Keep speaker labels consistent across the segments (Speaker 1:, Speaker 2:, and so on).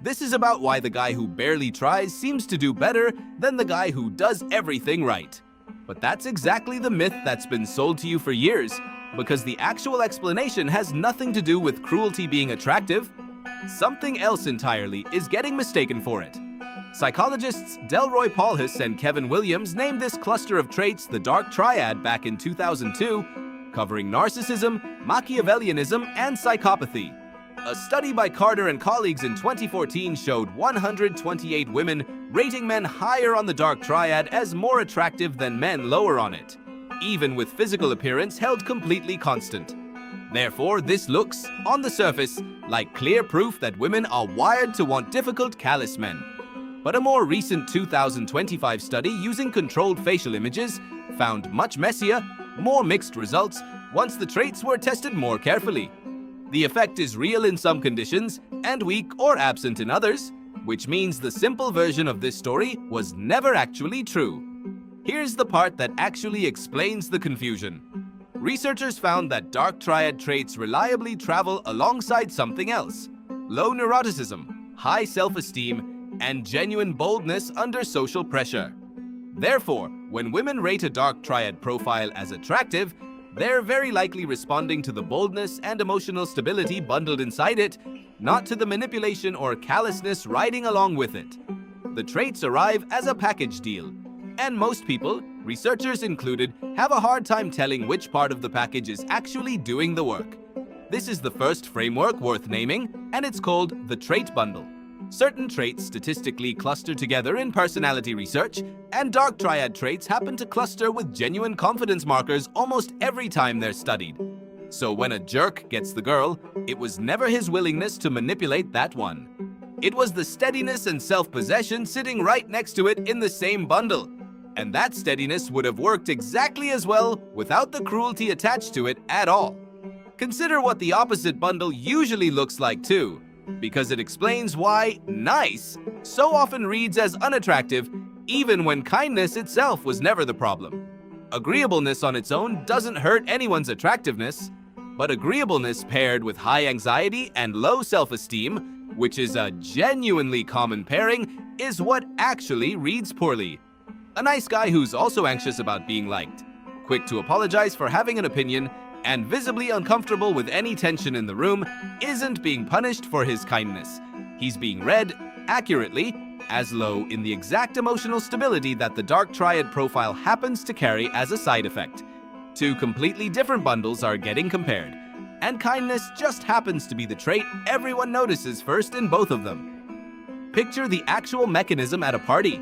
Speaker 1: This is about why the guy who barely tries seems to do better than the guy who does everything right. But that's exactly the myth that's been sold to you for years, because the actual explanation has nothing to do with cruelty being attractive. Something else entirely is getting mistaken for it. Psychologists Delroy Paulhus and Kevin Williams named this cluster of traits the Dark Triad back in 2002, covering narcissism, Machiavellianism, and psychopathy. A study by Carter and colleagues in 2014 showed 128 women rating men higher on the Dark Triad as more attractive than men lower on it, even with physical appearance held completely constant. Therefore, this looks, on the surface, like clear proof that women are wired to want difficult, callous men. But a more recent 2025 study using controlled facial images found much messier, more mixed results once the traits were tested more carefully. The effect is real in some conditions and weak or absent in others, which means the simple version of this story was never actually true. Here's the part that actually explains the confusion. Researchers found that Dark Triad traits reliably travel alongside something else: low neuroticism, high self-esteem, and genuine boldness under social pressure. Therefore, when women rate a Dark Triad profile as attractive, they're very likely responding to the boldness and emotional stability bundled inside it, not to the manipulation or callousness riding along with it. The traits arrive as a package deal, and most people, researchers included, have a hard time telling which part of the package is actually doing the work. This is the first framework worth naming, and it's called the trait bundle. Certain traits statistically cluster together in personality research, and Dark Triad traits happen to cluster with genuine confidence markers almost every time they're studied. So when a jerk gets the girl, it was never his willingness to manipulate that one. It was the steadiness and self-possession sitting right next to it in the same bundle. And that steadiness would have worked exactly as well without the cruelty attached to it at all. Consider what the opposite bundle usually looks like too, because it explains why nice so often reads as unattractive, even when kindness itself was never the problem. Agreeableness on its own doesn't hurt anyone's attractiveness, but agreeableness paired with high anxiety and low self-esteem, which is a genuinely common pairing, is what actually reads poorly. A nice guy who's also anxious about being liked, quick to apologize for having an opinion, and visibly uncomfortable with any tension in the room isn't being punished for his kindness. He's being read, accurately, as low in the exact emotional stability that the Dark Triad profile happens to carry as a side effect. Two completely different bundles are getting compared, and kindness just happens to be the trait everyone notices first in both of them. Picture the actual mechanism at a party.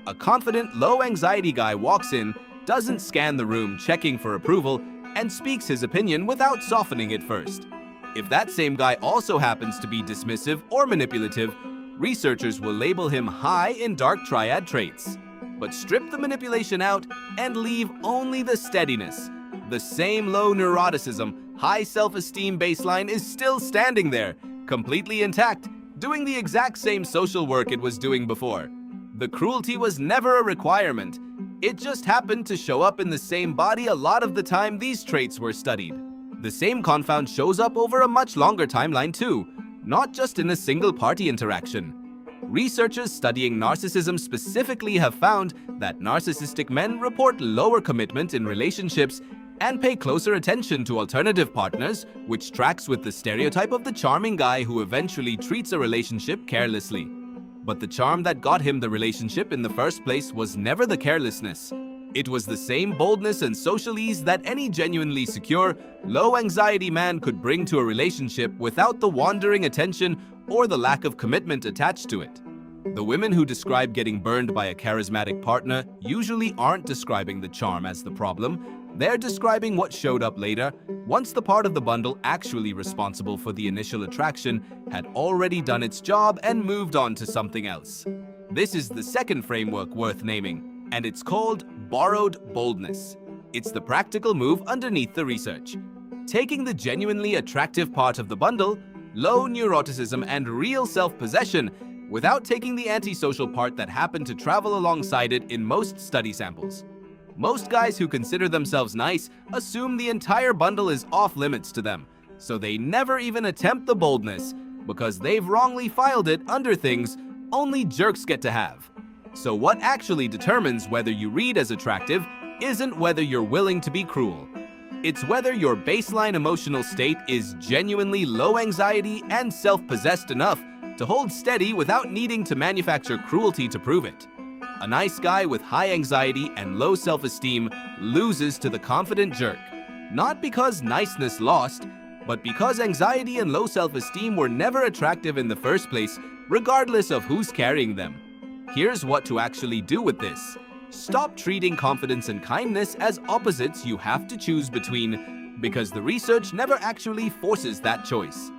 Speaker 1: A confident, low-anxiety guy walks in, doesn't scan the room checking for approval, and speaks his opinion without softening it first. If that same guy also happens to be dismissive or manipulative, researchers will label him high in Dark Triad traits. But strip the manipulation out and leave only the steadiness. The same low neuroticism, high self-esteem baseline is still standing there, completely intact, doing the exact same social work it was doing before. The cruelty was never a requirement. It just happened to show up in the same body a lot of the time these traits were studied. The same confound shows up over a much longer timeline too, not just in a single party interaction. Researchers studying narcissism specifically have found that narcissistic men report lower commitment in relationships and pay closer attention to alternative partners, which tracks with the stereotype of the charming guy who eventually treats a relationship carelessly. But the charm that got him the relationship in the first place was never the carelessness. It was the same boldness and social ease that any genuinely secure, low-anxiety man could bring to a relationship without the wandering attention or the lack of commitment attached to it. The women who describe getting burned by a charismatic partner usually aren't describing the charm as the problem. They're describing what showed up later, once the part of the bundle actually responsible for the initial attraction had already done its job and moved on to something else. This is the second framework worth naming, and it's called borrowed boldness. It's the practical move underneath the research. Taking the genuinely attractive part of the bundle, low neuroticism and real self-possession, without taking the antisocial part that happened to travel alongside it in most study samples. Most guys who consider themselves nice assume the entire bundle is off limits to them, so they never even attempt the boldness. because they've wrongly filed it under things only jerks get to have. So what actually determines whether you read as attractive isn't whether you're willing to be cruel. It's whether your baseline emotional state is genuinely low anxiety and self-possessed enough to hold steady without needing to manufacture cruelty to prove it. A nice guy with high anxiety and low self-esteem loses to the confident jerk, not because niceness lost, but because anxiety and low self-esteem were never attractive in the first place, regardless of who's carrying them. Here's what to actually do with this. Stop treating confidence and kindness as opposites you have to choose between, because the research never actually forces that choice.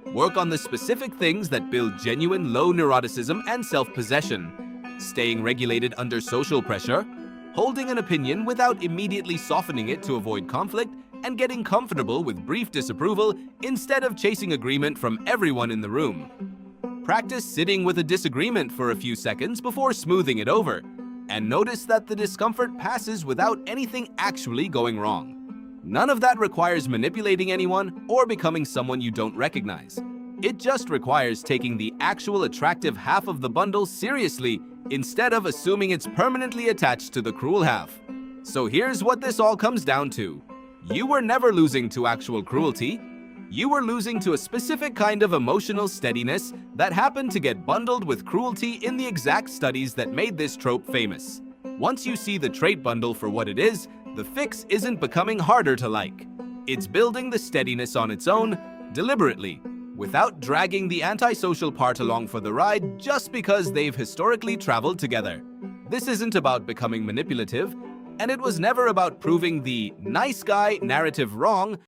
Speaker 1: Work on the specific things that build genuine low neuroticism and self-possession. Staying regulated under social pressure, holding an opinion without immediately softening it to avoid conflict, and getting comfortable with brief disapproval instead of chasing agreement from everyone in the room. Practice sitting with a disagreement for a few seconds before smoothing it over, and notice that the discomfort passes without anything actually going wrong. None of that requires manipulating anyone or becoming someone you don't recognize. It just requires taking the actual attractive half of the bundle seriously instead of assuming it's permanently attached to the cruel half. So here's what this all comes down to. You were never losing to actual cruelty. You were losing to a specific kind of emotional steadiness that happened to get bundled with cruelty in the exact studies that made this trope famous. Once you see the trait bundle for what it is, the fix isn't becoming harder to like. It's building the steadiness on its own, deliberately, without dragging the antisocial part along for the ride just because they've historically traveled together. This isn't about becoming manipulative, and it was never about proving the nice guy narrative wrong